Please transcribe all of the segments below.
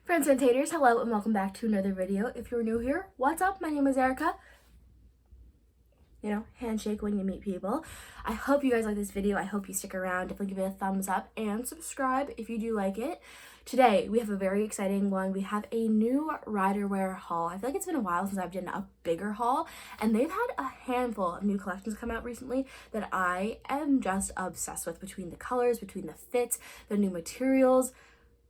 Friends and taters, hello and welcome back to another video. If you're new here, what's up? My name is Erica. Handshake when you meet people. I hope you guys like this video. I hope you stick around. Definitely give it a thumbs up and subscribe if you do like it. Today, we have a very exciting one. We have a new Ryderwear haul. I feel like it's been a while since I've done a bigger haul, and they've had a handful of new collections come out recently that I am just obsessed with, between the colors, between the fits, the new materials.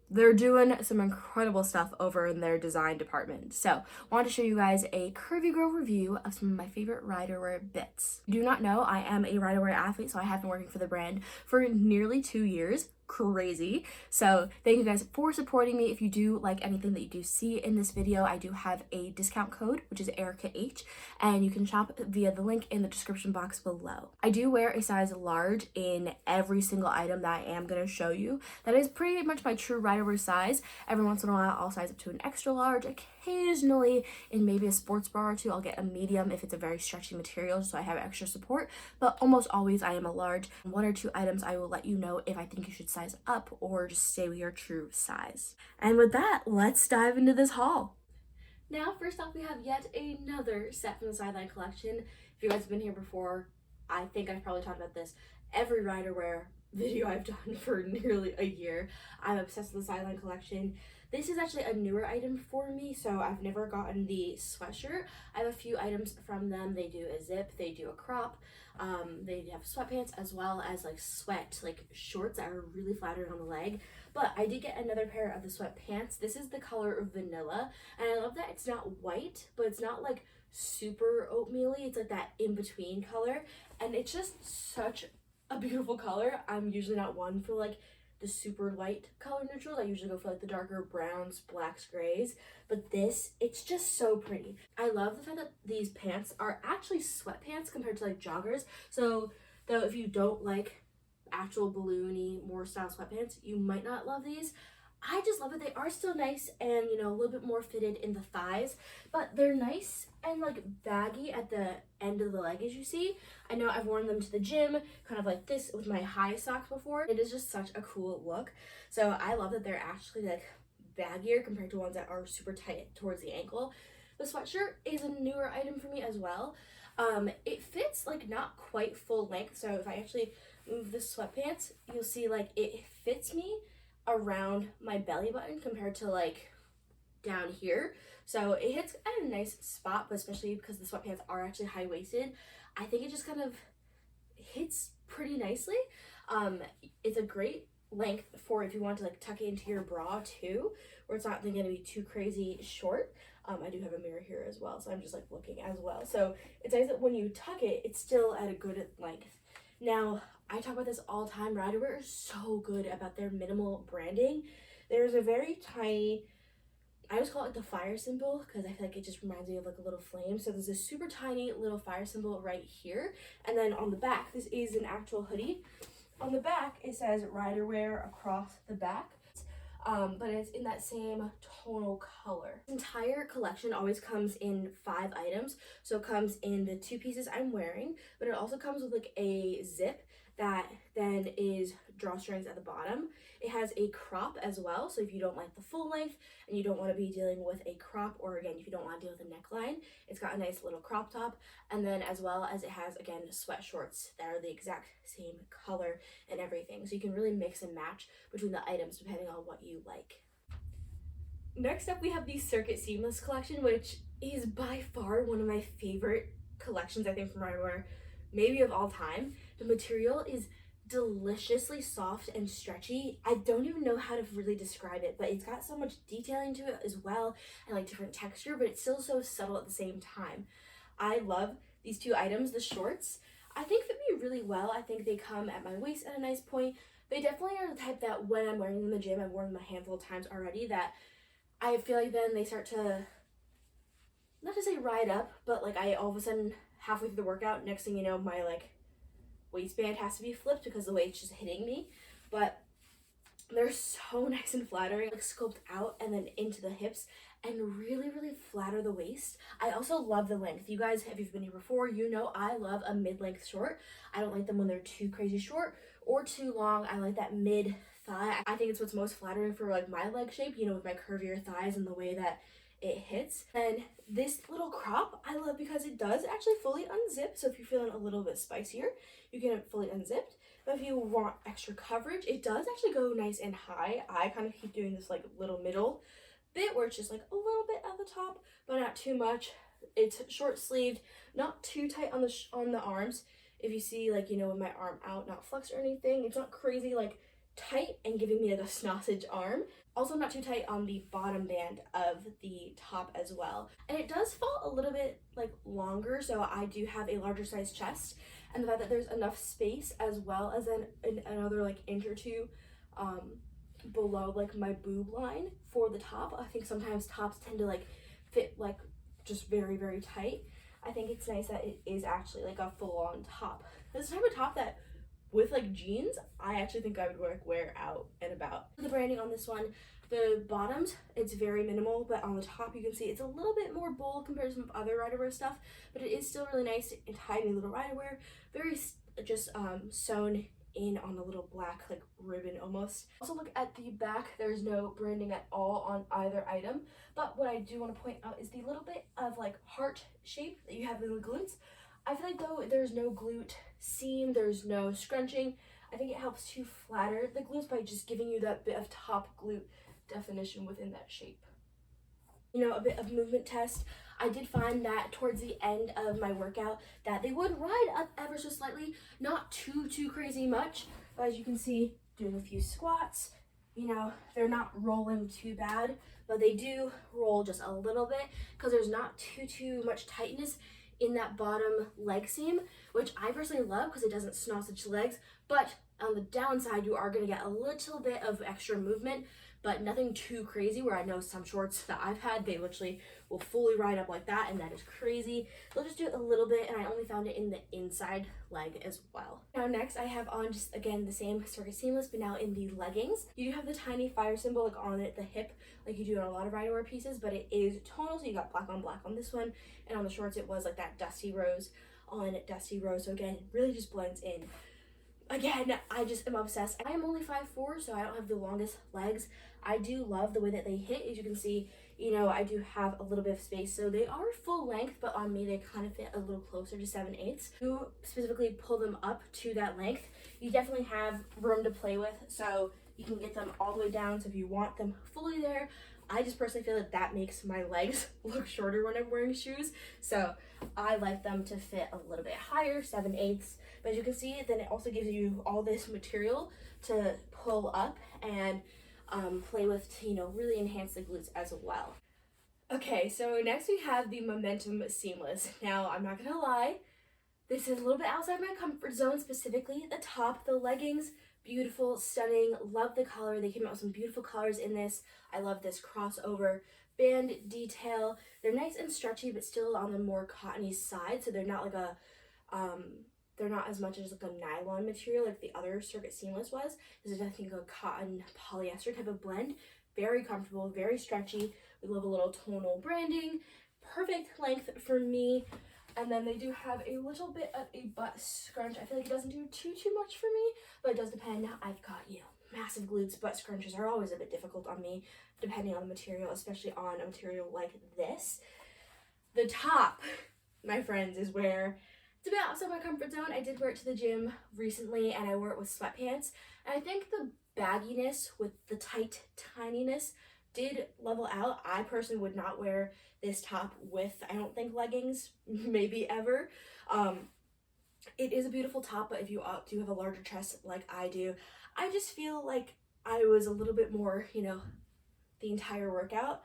They're doing some incredible stuff over in their design department. So, I wanted to show you guys a Curvy Girl review of some of my favorite Ryderwear bits. If you do not know, I am a Ryderwear athlete, so I have been working for the brand for nearly 2 years. Crazy. So thank you guys for supporting me. If you do like anything that you do see in this video, I do have a discount code, which is EricaH, and you can shop via the link in the description box below. I do wear a size large in every single item that I am going to show you. That is pretty much my true Ryderwear size. Every once in a while, I'll size up to an extra large. Occasionally, in maybe a sports bra or two, I'll get a medium if it's a very stretchy material, so I have extra support. But almost always, I am a large. One or two items, I will let you know if I think you should size up or just stay with your true size. And with that, let's dive into this haul. Now, first off, we have yet another set from the Sideline collection. If you guys have been here before, I think I've probably talked about this every Ryderwear video I've done for nearly a year. I'm obsessed with the Sideline collection. This is actually a newer item for me, so I've never gotten the sweatshirt. I have a few items from them. They do a zip, they do a crop, they have sweatpants, as well as like shorts that are really flattering on the leg. But I did get another pair of the sweatpants. This is the color vanilla, and I love that it's not white, but it's not like super oatmeal-y. It's like that in-between color, and it's just such a beautiful color. I'm usually not one for like the super light color neutrals. I usually go for like the darker browns, blacks, grays, but this, it's just so pretty. I love the fact that these pants are actually sweatpants compared to like joggers. So though if you don't like actual balloony, more style sweatpants, you might not love these. I just love that they are still nice and, a little bit more fitted in the thighs, but they're nice and like baggy at the end of the leg, as you see. I know I've worn them to the gym, kind of like this with my high socks before. It is just such a cool look. So I love that they're actually like baggier compared to ones that are super tight towards the ankle. The sweatshirt is a newer item for me as well. It fits like not quite full length. So if I actually move the sweatpants, you'll see like it fits me around my belly button compared to like down here. So it hits at a nice spot, but especially because the sweatpants are actually high-waisted, I think it just kind of hits pretty nicely. It's a great length for if you want to like tuck it into your bra too, where it's not going to be too crazy short. I do have a mirror here as well, so I'm just like looking as well. So it's nice that when you tuck it, it's still at a good length. Now, I talk about this all the time. Ryderwear is so good about their minimal branding. There's a very tiny, I just call it like the fire symbol because I feel like it just reminds me of like a little flame. So there's a super tiny little fire symbol right here. And then on the back, this is an actual hoodie. On the back, it says Ryderwear across the back. But it's in that same tonal color. This entire collection always comes in 5 items. So it comes in the 2 pieces I'm wearing, but it also comes with like a zip that then is drawstrings at the bottom. It has a crop as well, so if you don't like the full length and you don't want to be dealing with a crop, or again, if you don't want to deal with a neckline, it's got a nice little crop top. And then as well as it has, again, sweat shorts that are the exact same color and everything. So you can really mix and match between the items depending on what you like. Next up, we have the Circuit Seamless collection, which is by far one of my favorite collections, I think, from Ryderwear, maybe of all time. The material is deliciously soft and stretchy. I don't even know how to really describe it, but it's got so much detailing to it as well, and like different texture, but it's still so subtle at the same time. I love these 2 items. The shorts, I think, fit me really well. I think they come at my waist at a nice point. They definitely are the type that when I'm wearing them in the gym, I've worn them a handful of times already, that I feel like then they start to, not to say ride up, but like I all of a sudden halfway through the workout, next thing you know, my like waistband has to be flipped because the weight's just hitting me. But they're so nice and flattering, like sculpt out and then into the hips and really flatter the waist. I also love the length. You guys, if you've been here before, you know I love a mid-length short. I don't like them when they're too crazy short or too long. I like that mid thigh. I think it's what's most flattering for like my leg shape, you know, with my curvier thighs and the way that it hits. And this little crop I love because it does actually fully unzip. So if you're feeling a little bit spicier, you get it fully unzipped. But if you want extra coverage, it does actually go nice and high. I kind of keep doing this like little middle bit where it's just like a little bit at the top, but not too much. It's short sleeved, not too tight on the arms. If you see, like, you know, with my arm out, not flexed or anything, it's not crazy like tight and giving me like a sausage arm. Also not too tight on the bottom band of the top as well. And it does fall a little bit like longer, so I do have a larger size chest, and the fact that there's enough space as well as then another like inch or two below like my boob line for the top. I think sometimes tops tend to like fit like just very, very tight. I think it's nice that it is actually like a full-on top. This type of top that with like jeans, I actually think I would wear out and about. The branding on this one, the bottoms, it's very minimal, but on the top you can see it's a little bit more bold compared to some other Ryderwear stuff, but it is still really nice and tiny little Ryderwear, very just sewn in on a little black like ribbon almost. Also look at the back, there's no branding at all on either item, but what I do want to point out is the little bit of like heart shape that you have in the glutes. I feel like though there's no glute seam, there's no scrunching, I think it helps to flatter the glutes by just giving you that bit of top glute definition within that shape. You know, a bit of movement test. I did find that towards the end of my workout that they would ride up ever so slightly, not too crazy much, but as you can see, doing a few squats, you know, they're not rolling too bad, but they do roll just a little bit because there's not too much tightness in that bottom leg seam, which I personally love because it doesn't sausage legs. But on the downside, you are going to get a little bit of extra movement, but nothing too crazy, where I know some shorts that I've had, they literally will fully ride up like that, and that is crazy. They'll just do it a little bit, and I only found it in the inside leg as well. Now next I have on just again the same circuit seamless, but now in the leggings. You do have the tiny fire symbol like on it, the hip, like you do on a lot of Ryderwear pieces, but it is tonal, so you got black on this one, and on the shorts it was like that dusty rose on dusty rose. So again, it really just blends in. Again, I just am obsessed. I am only 5'4", so I don't have the longest legs. I do love the way that they hit. As you can see, you know, I do have a little bit of space, so they are full length, but on me they kind of fit a little closer to 7/8. You specifically pull them up to that length. You definitely have room to play with, so you can get them all the way down. So if you want them fully there, I just personally feel like that makes my legs look shorter when I'm wearing shoes. So I like them to fit a little bit higher, 7/8. But as you can see, then it also gives you all this material to pull up and play with to, you know, really enhance the glutes as well. Okay, so next we have the Momentum Seamless. Now, I'm not gonna lie, this is a little bit outside my comfort zone, specifically at the top. The leggings, beautiful, stunning, love the color. They came out with some beautiful colors in this. I love this crossover band detail. They're nice and stretchy, but still on the more cottony side, so they're not like a they're not as much as like a nylon material like the other Circuit Seamless was. This is, I think, a cotton polyester type of blend. Very comfortable, very stretchy. We love a little tonal branding. Perfect length for me. And then they do have a little bit of a butt scrunch. I feel like it doesn't do too much for me, but it does depend. I've got, you know, massive glutes. Butt scrunches are always a bit difficult on me, depending on the material, especially on a material like this. The top, my friends, is where it's a bit outside my comfort zone. I did wear it to the gym recently, and I wore it with sweatpants. And I think the bagginess with the tight tininess did level out. I personally would not wear this top with, I don't think, leggings, maybe ever. It is a beautiful top, but if you do have a larger chest like I do, I just feel like I was a little bit more, you know, the entire workout.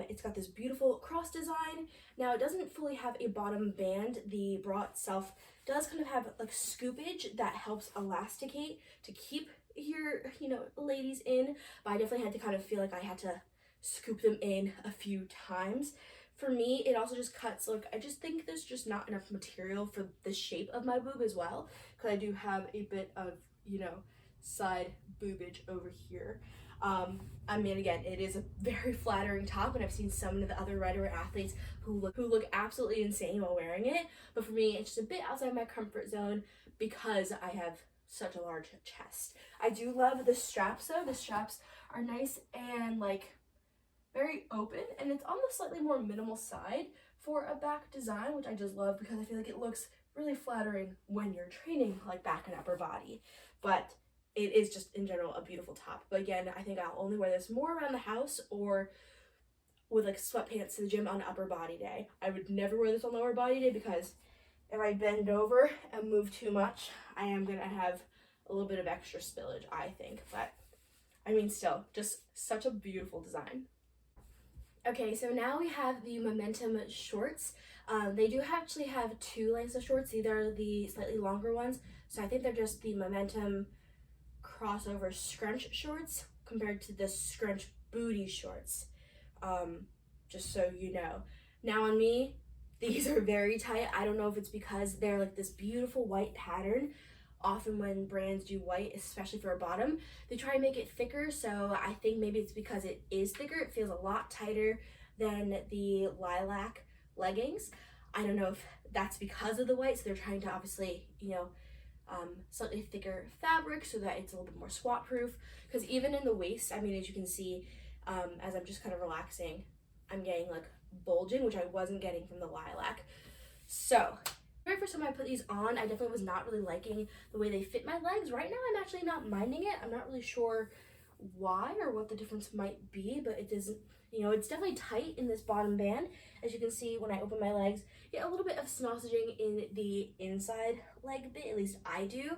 It's got this beautiful cross design. Now, it doesn't fully have a bottom band. The bra itself does kind of have like scoopage that helps elasticate to keep your, you know, ladies in, but I definitely had to kind of feel like I had to scoop them in a few times. For me, it also just cuts, like, I just think there's just not enough material for the shape of my boob as well, because I do have a bit of, you know, side boobage over here. I mean, again, it is a very flattering top, and I've seen some of the other Ryderwear athletes who look absolutely insane while wearing it, but for me, it's just a bit outside my comfort zone because I have such a large chest. I do love the straps though. The straps are nice and like very open, and it's on the slightly more minimal side for a back design, which I just love because I feel like it looks really flattering when you're training like back and upper body. But it is just in general a beautiful top. But again, I think I'll only wear this more around the house or with like sweatpants to the gym on upper body day. I would never wear this on lower body day because if I bend over and move too much, I am gonna have a little bit of extra spillage, I think. But I mean, still, just such a beautiful design. Okay, so now we have the Momentum shorts. They do actually have two lengths of shorts. These are the slightly longer ones. So I think they're just the Momentum crossover scrunch shorts compared to the scrunch booty shorts. Just so you know. Now on me, these are very tight. I don't know if it's because they're like this beautiful white pattern. Often when brands do white, especially for a bottom, they try and make it thicker. So I think maybe it's because it is thicker. It feels a lot tighter than the lilac leggings. I don't know if that's because of the white. So they're trying to obviously, slightly thicker fabric so that it's a little bit more squat proof. Because even in the waist, I mean, as you can see, as I'm just kind of relaxing, I'm getting like bulging, which I wasn't getting from the lilac. So very first time I put these on, I definitely was not really liking the way they fit my legs. Right now, I'm actually not minding it. I'm not really sure why or what the difference might be, but it doesn't, it's definitely tight in this bottom band. As you can see, when I open my legs, get a little bit of sausaging in the inside leg bit, at least I do.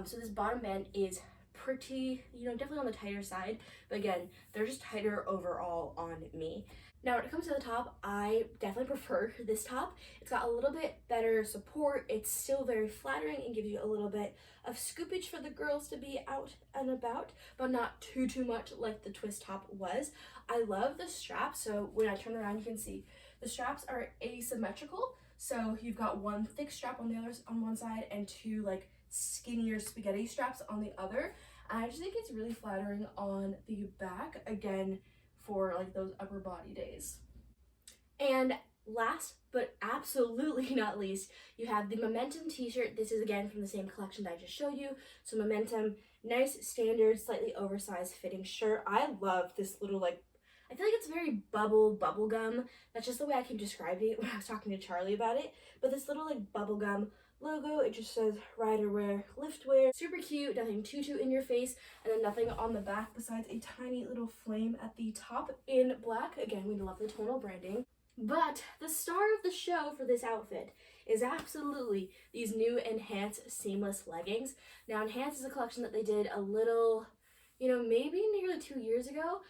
So this bottom band is pretty, definitely on the tighter side, but again, they're just tighter overall on me. Now, when it comes to the top, I definitely prefer this top. It's got a little bit better support. It's still very flattering and gives you a little bit of scoopage for the girls to be out and about, but not too much like the twist top was. I love the straps. So when I turn around, you can see the straps are asymmetrical. So you've got one thick strap on one side and two like skinnier spaghetti straps on the other. I just think it's really flattering on the back. Again, for like those upper body days. And last but absolutely not least, you have the Momentum t-shirt. This is again from the same collection that I just showed you. So Momentum, nice standard, slightly oversized fitting shirt. I love this little I feel like it's very bubble gum. That's just the way I can describe it when I was talking to Charlie about it. But this little bubble gum logo, it just says Ryderwear, liftwear. Super cute, nothing too in your face, and then nothing on the back besides a tiny little flame at the top in black. Again, we love the tonal branding. But the star of the show for this outfit is absolutely these new Enhance seamless leggings. Now, Enhance is a collection that they did a little, maybe nearly 2 years ago,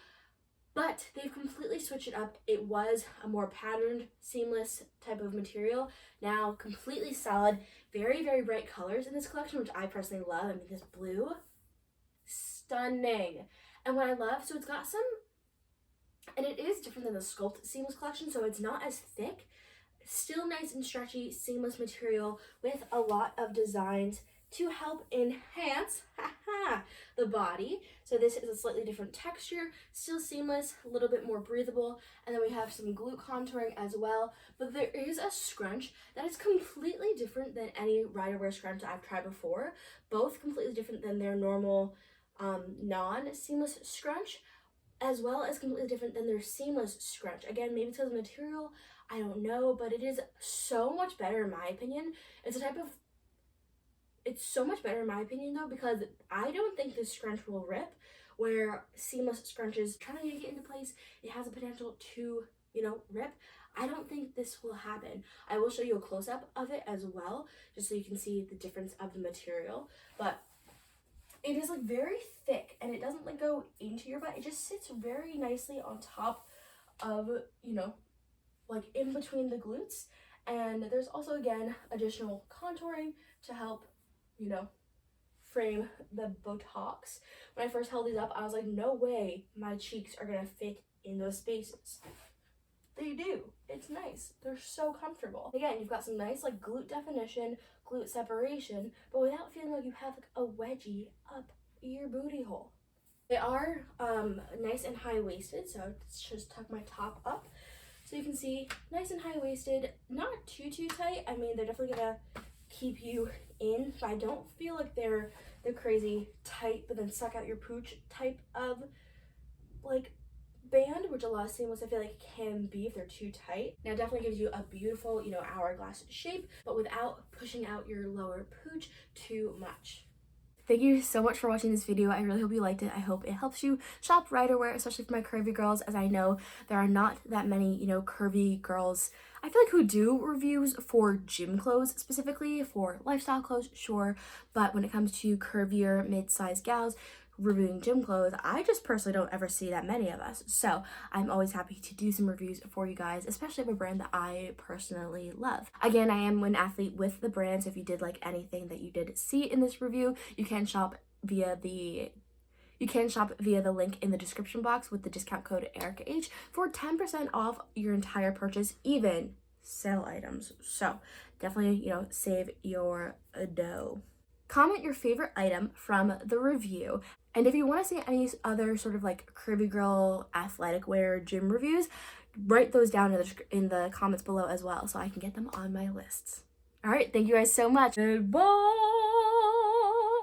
but they've completely switched it up. It was a more patterned, seamless type of material. Now, completely solid, very bright colors in this collection, which I personally love. I mean, this blue, stunning. And what I love, so it's got some, and it is different than the Sculpt seamless collection, so it's not as thick. Still nice and stretchy, seamless material with a lot of designs to help enhance the body. So this is a slightly different texture, still seamless, a little bit more breathable, and then we have some glute contouring as well. But there is a scrunch that is completely different than any Ryderwear scrunch I've tried before. Both completely different than their normal non-seamless scrunch, as well as completely different than their seamless scrunch. Again, maybe it's because of material, I don't know, but it is so much better in my opinion. It's so much better in my opinion though, because I don't think this scrunch will rip, where seamless scrunches, trying to get into place, it has a potential to, rip. I don't think this will happen. I will show you a close-up of it as well, just so you can see the difference of the material. But it is very thick, and it doesn't go into your butt. It just sits very nicely on top of, in between the glutes. And there's also, again, additional contouring to help frame the Botox. When I first held these up, I was like, no way my cheeks are gonna fit in those spaces. They do. It's nice. They're so comfortable. Again, you've got some nice glute definition, glute separation, but without feeling like you have a wedgie up your booty hole. They are nice and high-waisted, so let's just tuck my top up. So you can see, nice and high-waisted, not too tight. I mean, they're definitely gonna keep you in, but I don't feel like they're the crazy tight but then suck out your pooch type of like band, which a lot of slim ones I feel like can be if they're too tight. Now it definitely gives you a beautiful, you know, hourglass shape, but without pushing out your lower pooch too much. Thank you so much for watching this video. I really hope you liked it. I hope it helps you shop Ryderwear, especially for my curvy girls, as I know there are not that many, you know, curvy girls, I feel like, who do reviews for gym clothes specifically. For lifestyle clothes, sure, but when it comes to curvier mid-sized gals reviewing gym clothes, I just personally don't ever see that many of us. So I'm always happy to do some reviews for you guys, especially of a brand that I personally love. Again, I am an athlete with the brand, so if you did like anything that you did see in this review, you can shop via the link in the description box with the discount code ERICAH for 10% off your entire purchase, even sale items. So definitely, you know, save your dough. Comment your favorite item from the review. And if you want to see any other sort of like curvy girl athletic wear gym reviews, write those down in the comments below as well so I can get them on my lists. All right, thank you guys so much. Goodbye.